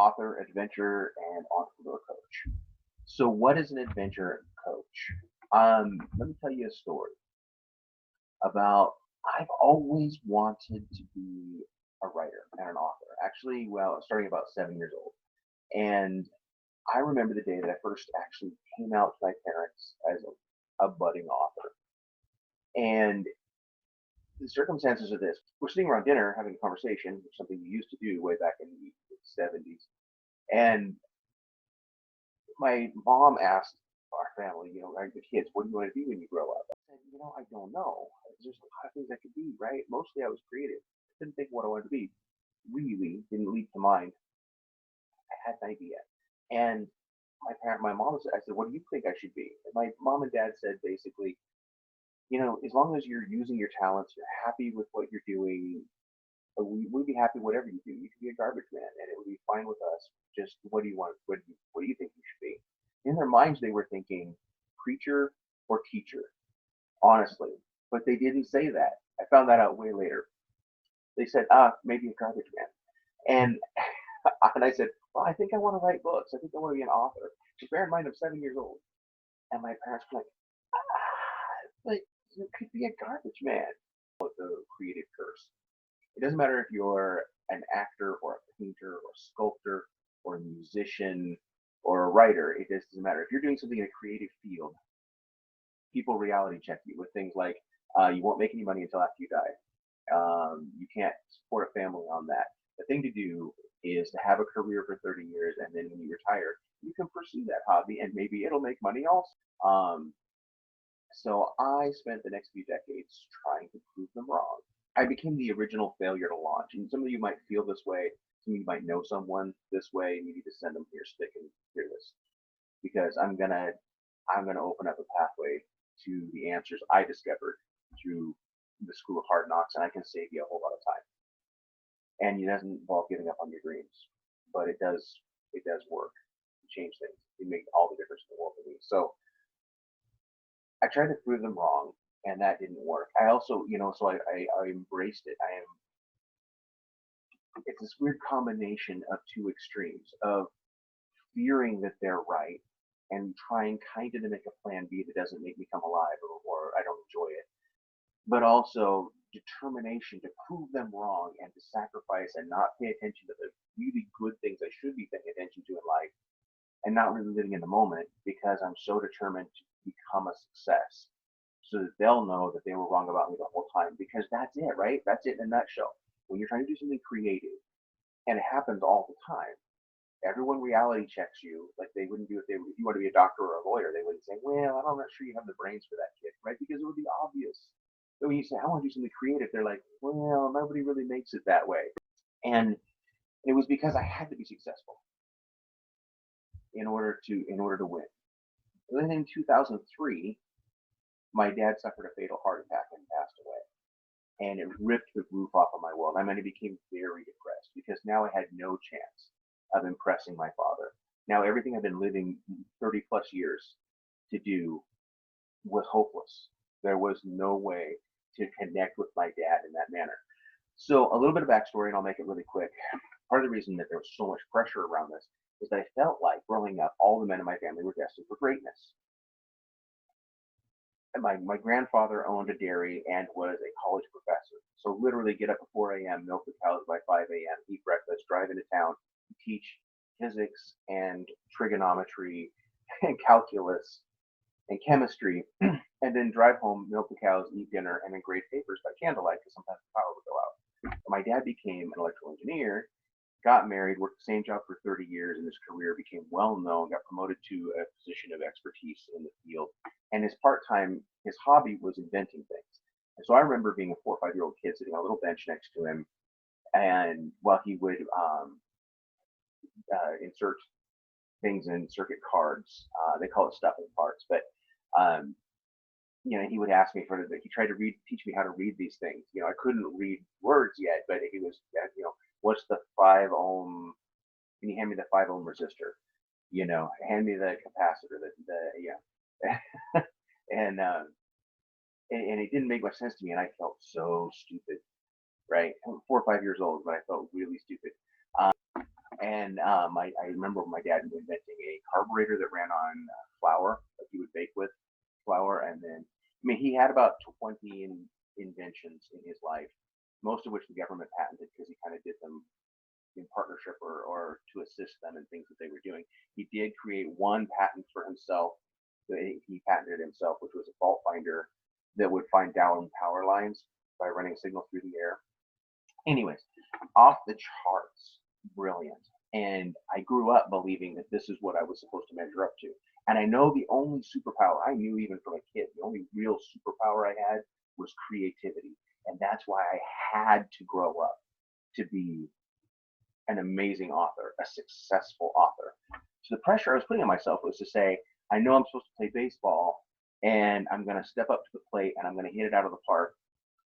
author, adventurer, and entrepreneur coach. So, what is an adventure coach? Let me tell you a story about I've always wanted to be a writer and an author. Actually, well, starting about 7 years old. And I remember the day that I first actually came out to my parents as a budding author. And the circumstances are this: we're sitting around dinner having a conversation, something we used to do way back in the 70s. And my mom asked our family, like the kids, what do you want to be when you grow up? I said, I don't know. There's a lot of things I could be, right? Mostly I was creative. Didn't think what I wanted to be. Really didn't leap to mind. I had an idea. And my mom said, I said, what do you think I should be? And my mom and dad said basically, as long as you're using your talents, you're happy with what you're doing, we'd be happy whatever you do. You could be a garbage man, and it would be fine with us. Just what do you want? What do you think you should be? In their minds, they were thinking preacher or teacher, honestly, but they didn't say that. I found that out way later. They said, maybe a garbage man, and and I said, well, I think I want to write books. I think I want to be an author. So bear in mind, I'm 7 years old, and my parents were like you could be a garbage man. The creative curse. It doesn't matter if you're an actor or a painter or a sculptor or a musician or a writer. It just doesn't matter. If you're doing something in a creative field, people reality check you with things like you won't make any money until after you die. You can't support a family on that. The thing to do is to have a career for 30 years, and then when you retire, you can pursue that hobby, and maybe it'll make money also. So I spent the next few decades trying to prove them wrong. I became the original failure to launch. And some of you might feel this way. Some of you might know someone this way, and you need to send them here, stick and hear this, because I'm gonna open up a pathway to the answers I discovered through the School of Hard Knocks, and I can save you a whole lot of time. And it doesn't involve giving up on your dreams, but it does work to change things. It makes all the difference in the world for me. So I tried to prove them wrong, and that didn't work. I also, so I embraced it. It's this weird combination of two extremes of fearing that they're right and trying kind of to make a plan B that doesn't make me come alive, or I don't enjoy it, but also determination to prove them wrong and to sacrifice and not pay attention to the really good things I should be paying attention to in life, and not really living in the moment because I'm so determined to become a success, so that they'll know that they were wrong about me the whole time. Because that's it, right? That's it in a nutshell. When you're trying to do something creative, and it happens all the time, everyone reality checks you like they wouldn't do if you want to be a doctor or a lawyer. They wouldn't say, well, I'm not sure you have the brains for that, kid, right? Because it would be obvious. But when you say, I want to do something creative, they're like, well, nobody really makes it that way. And it was because I had to be successful in order to win. And then in 2003, my dad suffered a fatal heart attack and passed away. And it ripped the roof off of my world. I mean, I became very depressed because now I had no chance of impressing my father. Now everything I've been living 30 plus years to do was hopeless. There was no way to connect with my dad in that manner. So a little bit of backstory, and I'll make it really quick. Part of the reason that there was so much pressure around this is that I felt like growing up, all the men in my family were destined for greatness. And my grandfather owned a dairy and was a college professor. So literally get up at 4 a.m., milk the cows by 5 a.m., eat breakfast, drive into town, teach physics and trigonometry and calculus and chemistry, and then drive home, milk the cows, eat dinner, and then grade papers by candlelight because sometimes the power would go out. My dad became an electrical engineer, got married, worked the same job for 30 years, and his career became well known, got promoted to a position of expertise in the field. And his hobby was inventing things. And so I remember being a 4 or 5-year-old kid sitting on a little bench next to him, and while he would insert things in circuit cards, they call it stuffing parts, but um, he would ask me he tried to teach me how to read these things. I couldn't read words yet, but he was, what's the 5 ohm? Can you hand me the 5 ohm resistor? Hand me the capacitor, and it didn't make much sense to me, and I felt so stupid, right? I'm 4 or 5 years old, but I felt really stupid. And I remember my dad inventing a carburetor that ran on flour, like he would bake with flour. And then, I mean, he had about 20 inventions in his life, most of which the government patented because he kind of did them in partnership or to assist them in things that they were doing. He did create one patent for himself. He patented himself, which was a fault finder that would find down power lines by running a signal through the air. Anyways, off the charts, brilliant. And I grew up believing that this is what I was supposed to measure up to. And I know the only superpower I knew, even from a kid, the only real superpower I had was creativity. And that's why I had to grow up to be an amazing author, a successful author. So the pressure I was putting on myself was to say, I know I'm supposed to play baseball and I'm going to step up to the plate and I'm going to hit it out of the park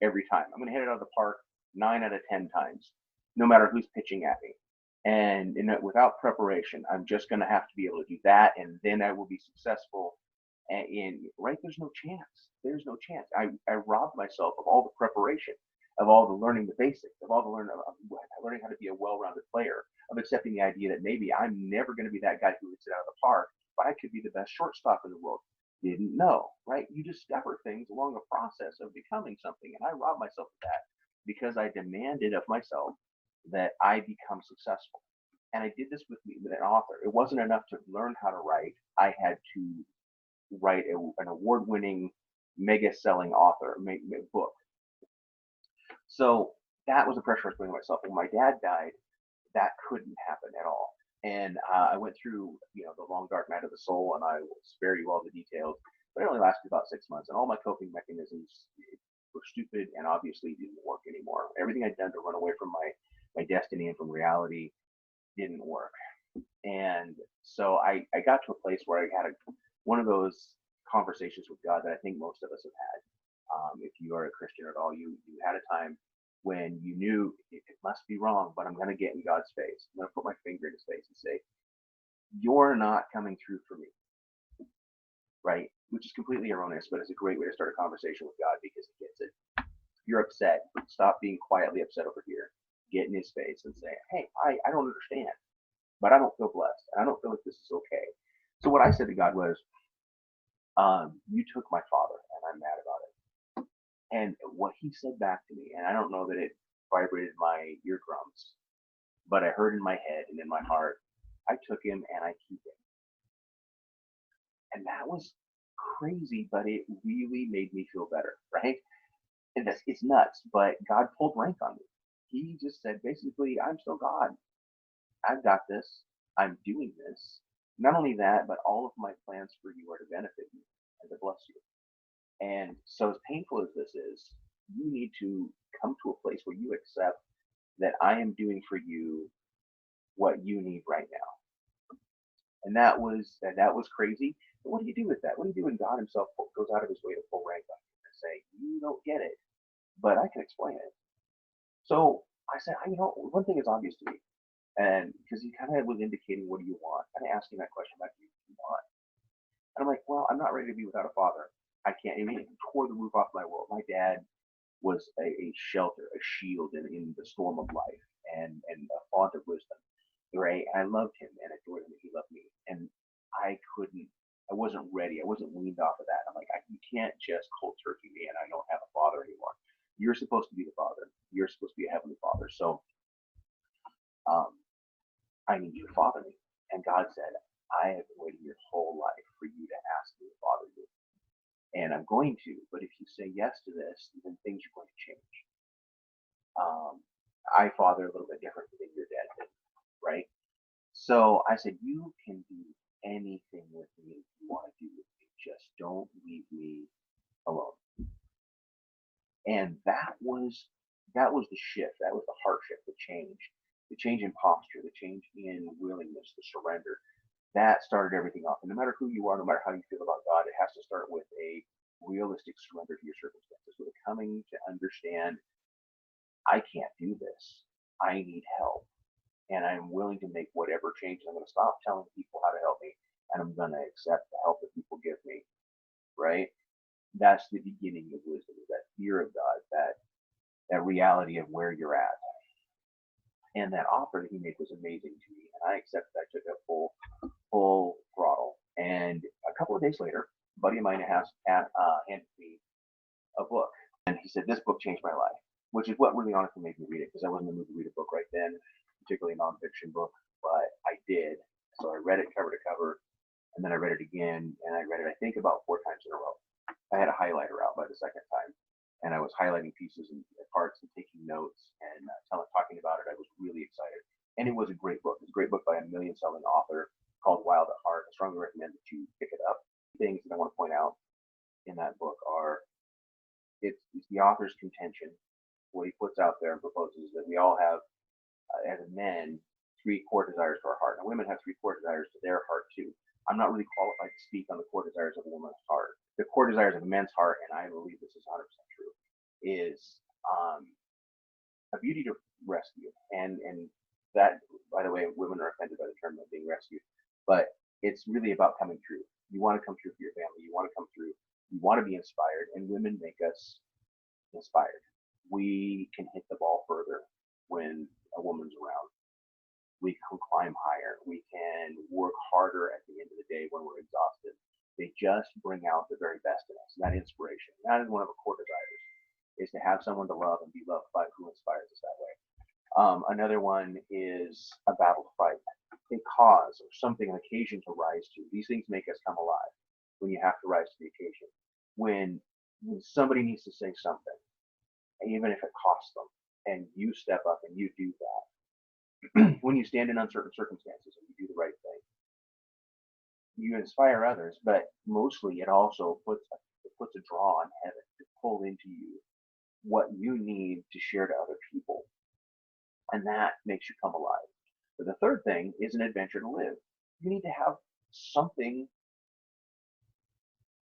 every time. I'm going to hit it out of the park 9 out of 10 times, no matter who's pitching at me. And without preparation, I'm just going to have to be able to do that, and then I will be successful. And right, there's no chance. There's no chance. I robbed myself of all the preparation, of all the learning the basics, of all the learning how to be a well-rounded player, of accepting the idea that maybe I'm never going to be that guy who hits it out of the park, but I could be the best shortstop in the world. Didn't know, right? You discover things along the process of becoming something, and I robbed myself of that because I demanded of myself that I become successful. And I did this with an author. It wasn't enough to learn how to write. I had to write an award-winning, mega-selling author book. So that was the pressure I was putting on myself. When my dad died, that couldn't happen at all. And I went through, the long dark night of the soul, and I will spare you all the details. But it only lasted about 6 months, and all my coping mechanisms were stupid and obviously didn't work anymore. Everything I'd done to run away from my destiny and from reality didn't work. And so I got to a place where I had one of those conversations with God that I think most of us have had. If you are a Christian at all, you had a time when you knew it must be wrong, but I'm going to get in God's face. I'm going to put my finger in his face and say, you're not coming through for me, right? Which is completely erroneous, but it's a great way to start a conversation with God because he gets it. If you're upset, stop being quietly upset over here. Get in his face and say, hey, I don't understand, but I don't feel blessed. And I don't feel like this is okay. So what I said to God was, you took my father and I'm mad about it. And what he said back to me, and I don't know that it vibrated my eardrums, but I heard in my head and in my heart, I took him and I keep him. And that was crazy, but it really made me feel better, right? And it's nuts, but God pulled rank on me. He just said, basically, I'm still God. I've got this. I'm doing this. Not only that, but all of my plans for you are to benefit you and to bless you. And so, as painful as this is, you need to come to a place where you accept that I am doing for you what you need right now. And that was crazy. But what do you do with that? What do you do when God Himself goes out of His way to pull rank on you and say, "You don't get it, but I can explain it"? So I said, one thing is obvious to me, and because he kind of was indicating, "What do you want?" Kind of asking that question, "What do you want?" And I'm like, "Well, I'm not ready to be without a father. I can't." I mean, it tore the roof off my world. My dad was a shelter, a shield in the storm of life, and a font of wisdom. Right? And I loved him and adored him, and he loved me. And I couldn't. I wasn't ready. I wasn't weaned off of that. I'm like, you can't just cold turkey me, and I don't have a father anymore. You're supposed to be the father. You're supposed to be a heavenly father. So um, I need you to father me. And God said, I have been waiting your whole life for you to ask me to father you. And I'm going to, but if you say yes to this, then things are going to change. I father a little bit different than your dad did, right? So I said, you can do anything with me you want to do with me. Just don't leave me alone. And that was the shift. That was the heart shift, the change in posture, the change in willingness, the surrender. That started everything off. And no matter who you are, no matter how you feel about God, it has to start with a realistic surrender to your circumstances, with a coming to understand, I can't do this. I need help. And I'm willing to make whatever changes. I'm going to stop telling people how to help me, and I'm going to accept the help that people give me. Right? That's the beginning of wisdom, is that fear of God, that reality of where you're at. And that offer that he made was amazing to me, and I accepted. I took it full throttle. And a couple of days later, a buddy of mine handed me a book, and he said, "This book changed my life," which is what really honestly made me read it, because I wasn't in the mood to read a book right then, particularly a nonfiction book, but I did. So I read it cover to cover, and then I read it again, and I read it, I think, about 4 times in a row. I had a highlighter out by the second time, and I was highlighting pieces and parts and taking notes and talking about it. I was really excited, and it was a great book. It's a great book by a million-selling author called Wild at Heart. I strongly recommend that you pick it up. Things that I want to point out in that book are it's the author's contention. What he puts out there and proposes is that we all have, as men, 3 core desires to our heart. And women have 3 core desires to their heart too. I'm not really qualified to speak on the core desires of a woman's heart. The core desires of a man's heart, and I believe this is 100% true, is a beauty to rescue. And that, by the way, women are offended by the term of being rescued, but it's really about coming true. You want to come true for your family. You want to come through. You want to be inspired, and women make us inspired. We can hit the ball further when a woman's around. We can climb higher. We can work harder at the end of the day when we're exhausted. They just bring out the very best in us, that inspiration. That is one of our core desires, is to have someone to love and be loved by who inspires us that way. Another one is a battle to fight, a cause or something, an occasion to rise to. These things make us come alive when you have to rise to the occasion. When somebody needs to say something, even if it costs them, and you step up and you do that. When you stand in uncertain circumstances and you do the right thing, you inspire others, but mostly it also puts a draw on heaven to pull into you what you need to share to other people, and that makes you come alive. But the third thing is an adventure to live. You need to have something,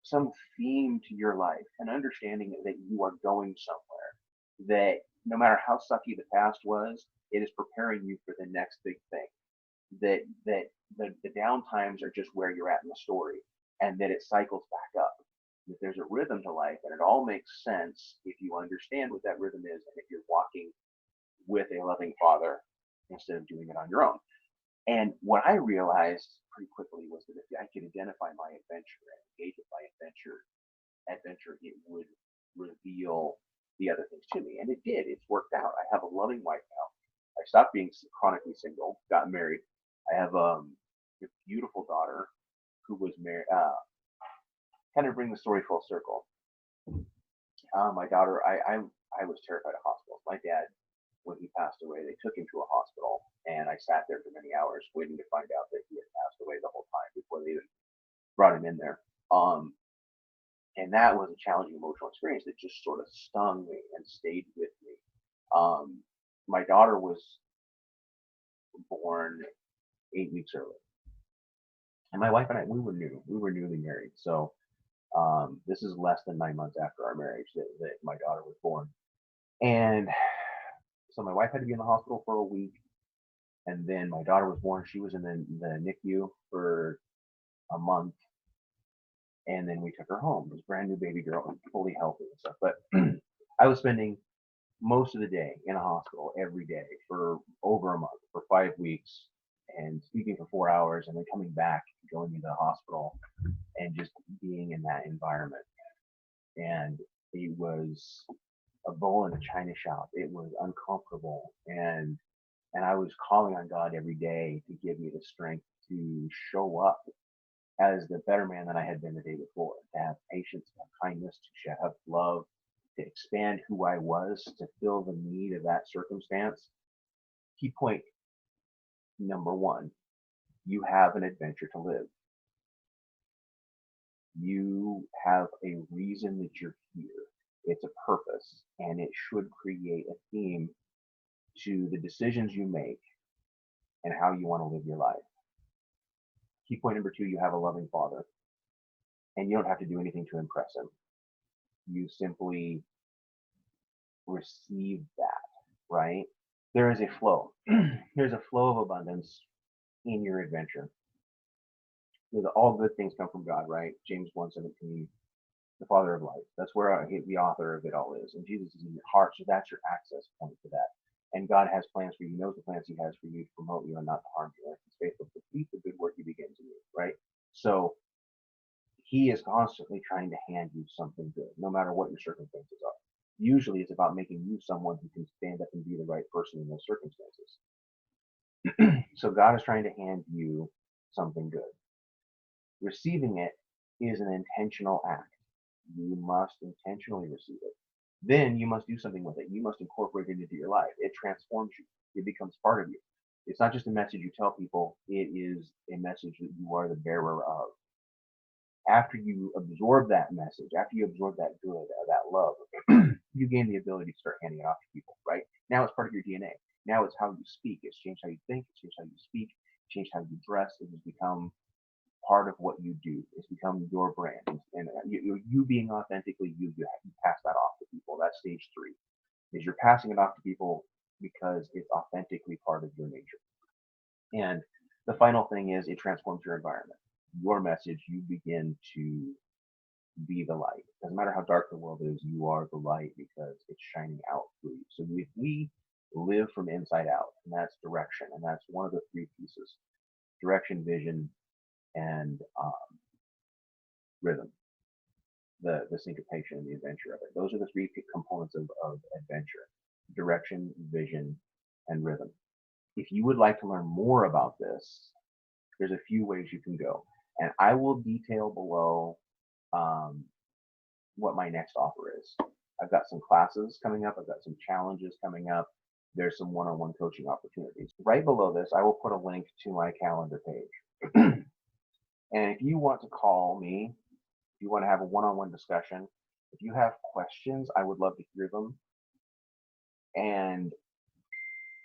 some theme to your life, an understanding that you are going somewhere, that no matter how sucky the past was, it is preparing you for the next big thing. That the down times are just where you're at in the story, and that it cycles back up. That there's a rhythm to life, and it all makes sense if you understand what that rhythm is, and if you're walking with a loving father instead of doing it on your own. And what I realized pretty quickly was that if I could identify my adventure and engage with my adventure, it would reveal the other things to me. And it did. It's worked out. I have a loving wife now. I stopped being chronically single, got married. I have a beautiful daughter who was married. Kind of bring the story full circle. My daughter, I was terrified of hospitals. My dad, when he passed away, they took him to a hospital, and I sat there for many hours waiting to find out that he had passed away the whole time before they even brought him in there. And that was a challenging emotional experience that just sort of stung me and stayed with me. My daughter was born 8 weeks early, and my wife and I, we were newly married. So this is less than 9 months after our marriage that my daughter was born. And so my wife had to be in the hospital for a week, and then my daughter was born. She was in the NICU for a month, and then we took her home. It was a brand new baby girl, fully healthy and stuff. But I was spending most of the day in a hospital every day for over a month, for 5 weeks, and speaking for 4 hours, and then coming back, going into the hospital, and just being in that environment. And it was a bull in a china shop. It was uncomfortable, and I was calling on God every day to give me the strength to show up as the better man that I had been the day before, to have patience, to have kindness, to have love, to expand who I was, to fill the need of that circumstance. Key point number one, you have an adventure to live. You have a reason that you're here. It's a purpose, and it should create a theme to the decisions you make and how you want to live your life. Key point number two, you have a loving father, and you don't have to do anything to impress him. You simply receive that, right? There is a flow. There's a flow of abundance in your adventure. All good things come from God, right? James 1:17, the Father of life. That's where the author of it all is. And Jesus is in your heart, so that's your access point to that. And God has plans for you. He knows the plans He has for you to promote you and not to harm you. And He's faithful to complete the good work He begins in you, right? So He is constantly trying to hand you something good, no matter what your circumstances are. Usually it's about making you someone who can stand up and be the right person in those circumstances. So God is trying to hand you something good. Receiving it is an intentional act. You must intentionally receive it. Then you must do something with it. You must incorporate it into your life. It transforms you. It becomes part of you. It's not just a message you tell people, it is a message that you are the bearer of. After you absorb that message, after you absorb that good, that love, you gain the ability to start handing it off to people, right? Now it's part of your DNA. Now it's how you speak. It's changed how you think. It's changed how you speak. It's changed how you dress. It has become part of what you do. It's become your brand. And you being authentically you pass that off to people. That's stage 3, is you're passing it off to people because it's authentically part of your nature. And the final thing is it transforms your environment. Your message, you begin to be the light. Doesn't matter how dark the world is, you are the light because it's shining out through you. So we live from inside out, and that's direction. And that's one of the 3 pieces: direction, vision, and rhythm, the syncopation and the adventure of it. Those are the 3 components of adventure: direction, vision, and rhythm. If you would like to learn more about this, there's a few ways you can go. And I will detail below um, what my next offer is. I've got some classes coming up. I've got some challenges coming up. There's some one-on-one coaching opportunities. Right below this, I will put a link to my calendar page. And if you want to call me, if you want to have a one-on-one discussion, if you have questions, I would love to hear them. And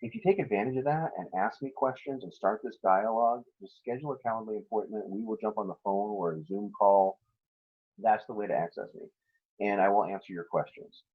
if you take advantage of that and ask me questions and start this dialogue, just schedule a Calendly appointment. We will jump on the phone or a Zoom call. That's the way to access me. And I will answer your questions.